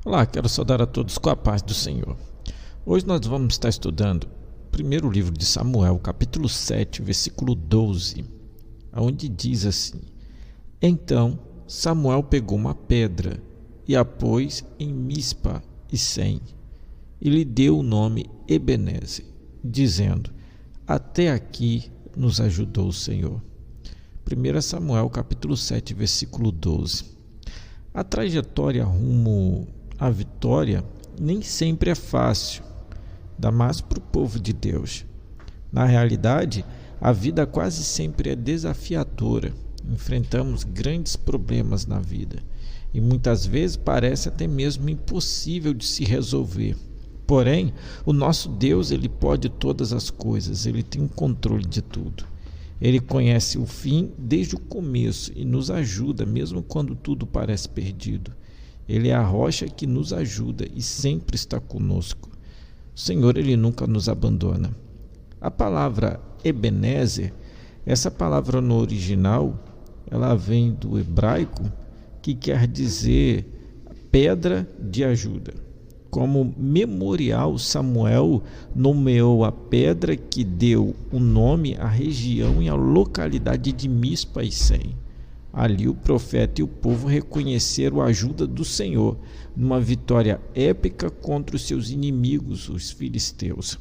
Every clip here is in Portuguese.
Olá, quero saudar a todos com a paz do Senhor. Hoje nós vamos estar estudando o primeiro livro de Samuel, capítulo 7, versículo 12, onde diz assim: Então Samuel pegou uma pedra e a pôs em Mispa e Sem, e lhe deu o nome Ebenezer, dizendo: Até aqui nos ajudou o Senhor. 1 Samuel, capítulo 7, versículo 12. A trajetória rumo à vitória nem sempre é fácil, ainda mais para o povo de Deus. Na realidade, a vida quase sempre é desafiadora. Enfrentamos grandes problemas na vida e muitas vezes parece até mesmo impossível de se resolver. Porém, o nosso Deus, ele pode todas as coisas, ele tem o controle de tudo. Ele conhece o fim desde o começo e nos ajuda mesmo quando tudo parece perdido. Ele é a rocha que nos ajuda e sempre está conosco. O Senhor, ele nunca nos abandona. A palavra Ebenezer, essa palavra no original, ela vem do hebraico, que quer dizer pedra de ajuda. Como memorial, Samuel nomeou a pedra que deu o nome à região e à localidade de Mispa e Sem. Ali o profeta e o povo reconheceram a ajuda do Senhor numa vitória épica contra os seus inimigos, os filisteus.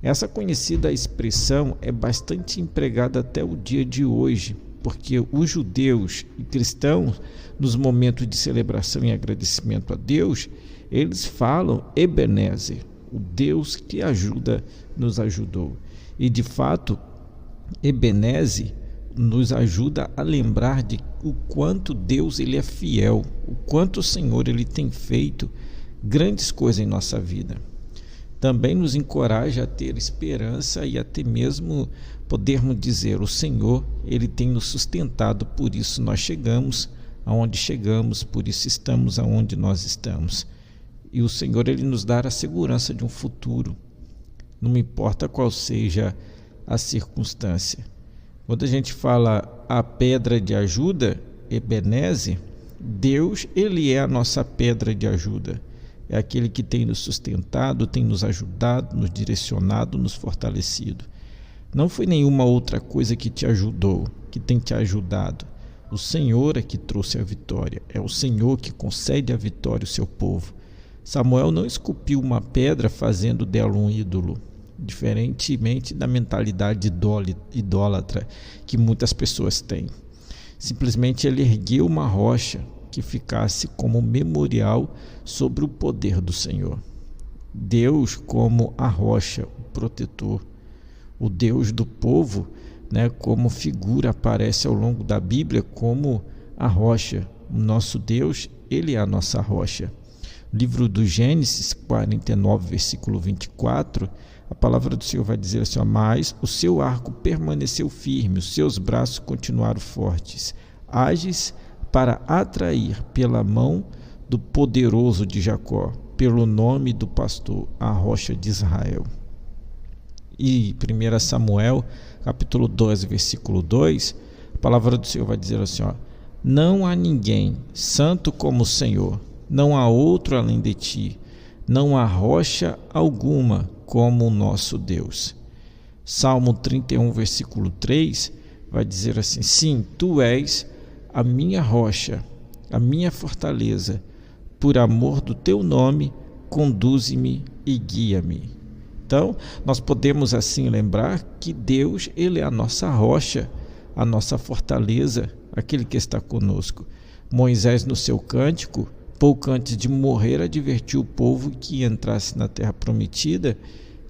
Essa conhecida expressão é bastante empregada até o dia de hoje, porque os judeus e cristãos, nos momentos de celebração e agradecimento a Deus, eles falam Ebenezer, o Deus que ajuda, nos ajudou. E de fato, Ebenezer nos ajuda a lembrar de o quanto Deus ele é fiel, o quanto o Senhor ele tem feito grandes coisas em nossa vida. Também nos encoraja a ter esperança e até mesmo podermos dizer: o Senhor ele tem nos sustentado, por isso nós chegamos aonde chegamos, por isso estamos aonde nós estamos. E o Senhor ele nos dá a segurança de um futuro, não importa qual seja a circunstância. Quando a gente fala a pedra de ajuda, Ebenezer, Deus ele é a nossa pedra de ajuda. É aquele que tem nos sustentado, tem nos ajudado, nos direcionado, nos fortalecido. Não foi nenhuma outra coisa que te ajudou, que tem te ajudado. O Senhor é que trouxe a vitória. É o Senhor que concede a vitória ao seu povo. Samuel não esculpiu uma pedra fazendo dela um ídolo, diferentemente da mentalidade idólatra que muitas pessoas têm. Simplesmente ele ergueu uma rocha que ficasse como memorial sobre o poder do Senhor. Deus como a rocha, o protetor, o Deus do povo, como figura aparece ao longo da Bíblia como a rocha. O nosso Deus, ele é a nossa rocha. Livro do Gênesis 49, versículo 24, a palavra do Senhor vai dizer assim: mas o seu arco permaneceu firme, os seus braços continuaram fortes, ágeis para atrair pela mão do poderoso de Jacó, pelo nome do pastor, a rocha de Israel. E 1 Samuel, capítulo 12, versículo 2, a palavra do Senhor vai dizer assim: não há ninguém santo como o Senhor, não há outro além de ti, não há rocha alguma como o nosso Deus. Salmo 31, versículo 3, vai dizer assim: sim, tu és a minha rocha, a minha fortaleza, por amor do teu nome, conduze-me e guia-me. Então, nós podemos assim lembrar que Deus, ele é a nossa rocha, a nossa fortaleza, aquele que está conosco. Moisés, no seu cântico, pouco antes de morrer, advertiu o povo que entrasse na terra prometida,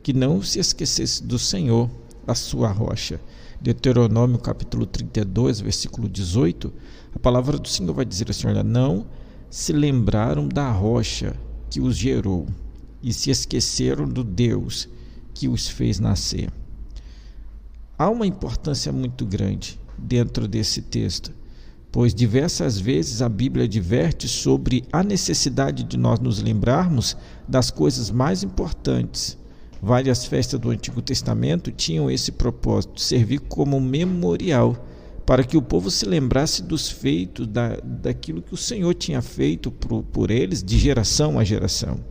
que não se esquecesse do Senhor, a sua rocha. Deuteronômio capítulo 32, versículo 18, a palavra do Senhor vai dizer assim: olha, não se lembraram da rocha que os gerou, e se esqueceram do Deus que os fez nascer. Há uma importância muito grande dentro desse texto, pois diversas vezes a Bíblia adverte sobre a necessidade de nós nos lembrarmos das coisas mais importantes. Várias festas do Antigo Testamento tinham esse propósito, servir como memorial para que o povo se lembrasse dos feitos, daquilo que o Senhor tinha feito por eles de geração a geração.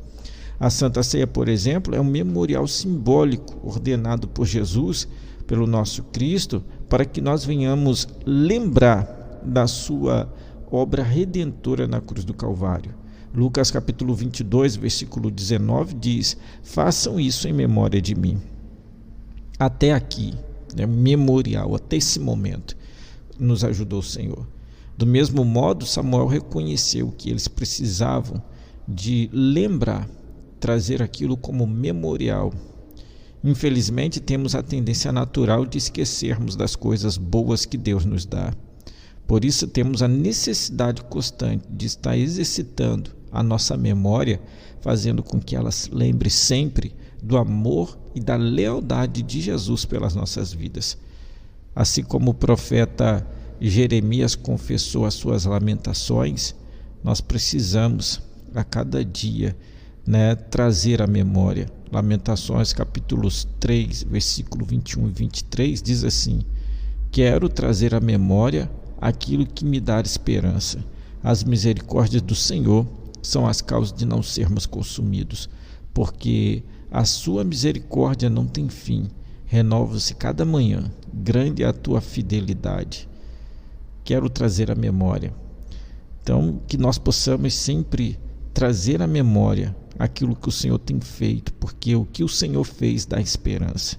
A Santa Ceia, por exemplo, é um memorial simbólico ordenado por Jesus, pelo nosso Cristo, para que nós venhamos lembrar da sua obra redentora na cruz do Calvário. Lucas capítulo 22, versículo 19 diz: façam isso em memória de mim. Até aqui, memorial, até esse momento, nos ajudou o Senhor. Do mesmo modo, Samuel reconheceu que eles precisavam de lembrar, trazer aquilo como memorial. Infelizmente, temos a tendência natural de esquecermos das coisas boas que Deus nos dá. Por isso, temos a necessidade constante de estar exercitando a nossa memória, fazendo com que ela se lembre sempre do amor e da lealdade de Jesus pelas nossas vidas. Assim como o profeta Jeremias confessou as suas lamentações, nós precisamos a cada dia trazer a memória. Lamentações capítulos 3, versículo 21 e 23 diz assim: quero trazer à memória aquilo que me dá esperança. As misericórdias do Senhor são as causas de não sermos consumidos, porque a sua misericórdia não tem fim, renova-se cada manhã, grande é a tua fidelidade. Quero trazer à memória. Então, que nós possamos sempre trazer à memória aquilo que o Senhor tem feito, porque o que o Senhor fez dá esperança.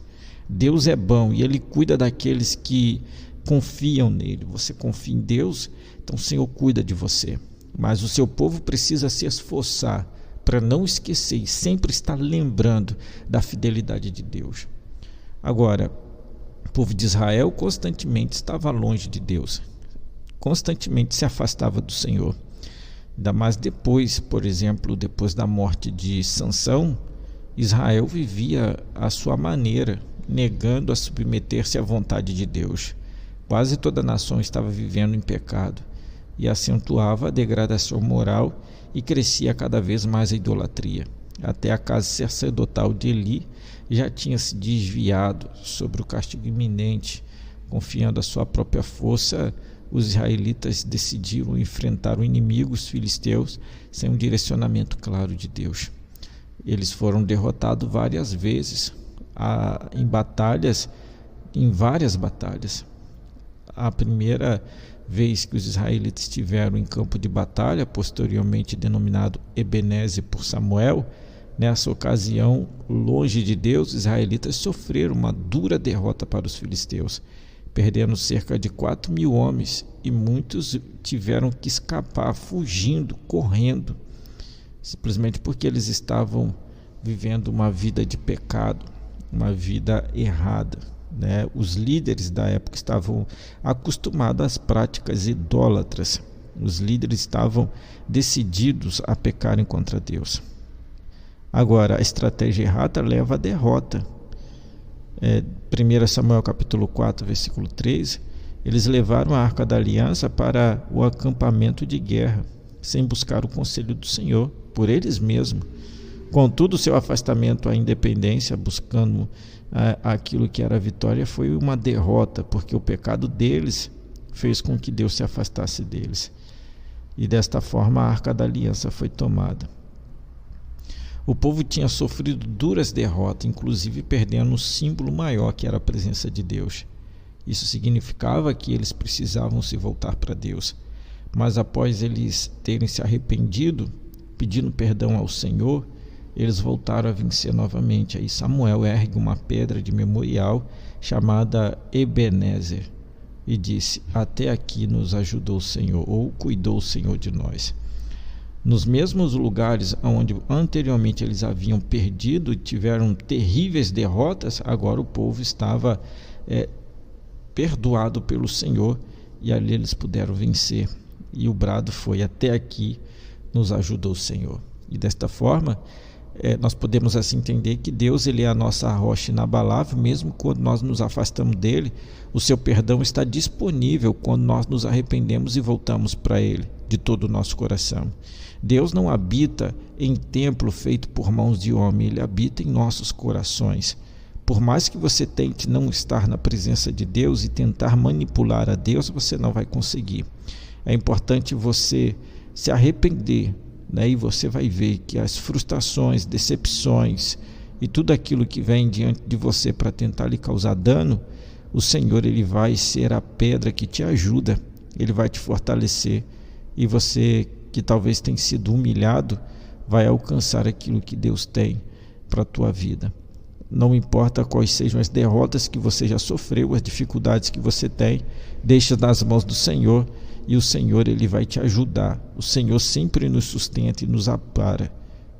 Deus é bom e Ele cuida daqueles que confiam nele. Você confia em Deus, então o Senhor cuida de você. Mas o seu povo precisa se esforçar para não esquecer e sempre estar lembrando da fidelidade de Deus. Agora, o povo de Israel constantemente estava longe de Deus, constantemente se afastava do Senhor. Ainda mais depois, por exemplo, depois da morte de Sansão, Israel vivia à sua maneira, negando a submeter-se à vontade de Deus. Quase toda a nação estava vivendo em pecado e acentuava a degradação moral e crescia cada vez mais a idolatria. Até a casa sacerdotal de Eli já tinha se desviado sobre o castigo iminente. Confiando a sua própria força, os israelitas decidiram enfrentar o inimigo, os filisteus, sem um direcionamento claro de Deus. Eles foram derrotados várias vezes, em várias batalhas. A primeira vez que os israelitas estiveram em campo de batalha, posteriormente denominado Ebenezer por Samuel, nessa ocasião, longe de Deus, os israelitas sofreram uma dura derrota para os filisteus, perdendo cerca de 4.000 homens, e muitos tiveram que escapar, fugindo, correndo, simplesmente porque eles estavam vivendo uma vida de pecado, uma vida errada. Os líderes da época estavam acostumados às práticas idólatras. Os líderes estavam decididos a pecarem contra Deus. Agora, a estratégia errada leva à derrota. 1 Samuel capítulo 4, versículo 13, eles levaram a Arca da Aliança para o acampamento de guerra, sem buscar o conselho do Senhor, por eles mesmos. Contudo, seu afastamento à independência, buscando aquilo que era a vitória, foi uma derrota, porque o pecado deles fez com que Deus se afastasse deles. E desta forma a Arca da Aliança foi tomada. O povo tinha sofrido duras derrotas, inclusive perdendo o símbolo maior, que era a presença de Deus. Isso significava que eles precisavam se voltar para Deus. Mas após eles terem se arrependido, pedindo perdão ao Senhor, eles voltaram a vencer novamente. Aí Samuel ergue uma pedra de memorial chamada Ebenezer e disse: até aqui nos ajudou o Senhor, ou cuidou o Senhor de nós. Nos mesmos lugares onde anteriormente eles haviam perdido e tiveram terríveis derrotas, agora o povo estava perdoado pelo Senhor, e ali eles puderam vencer. E o brado foi: até aqui nos ajudou o Senhor. E desta forma, nós podemos assim entender que Deus, ele é a nossa rocha inabalável. Mesmo quando nós nos afastamos dele, o seu perdão está disponível quando nós nos arrependemos e voltamos para ele de todo o nosso coração. Deus não habita em templo feito por mãos de homem, ele habita em nossos corações. Por mais que você tente não estar na presença de Deus e tentar manipular a Deus, você não vai conseguir. É importante você se arrepender, né? E você vai ver que as frustrações, decepções e tudo aquilo que vem diante de você para tentar lhe causar dano, o Senhor ele vai ser a pedra que te ajuda, ele vai te fortalecer, e você que talvez tenha sido humilhado vai alcançar aquilo que Deus tem para a tua vida. Não importa quais sejam as derrotas que você já sofreu, as dificuldades que você tem, deixa nas mãos do Senhor, e o Senhor ele vai te ajudar. O Senhor sempre nos sustenta e nos ampara.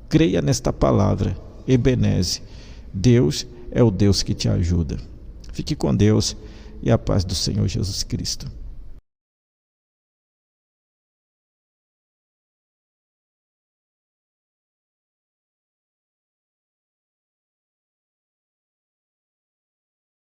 Creia nesta palavra, Ebeneze. Deus é o Deus que te ajuda. Fique com Deus e a paz do Senhor Jesus Cristo.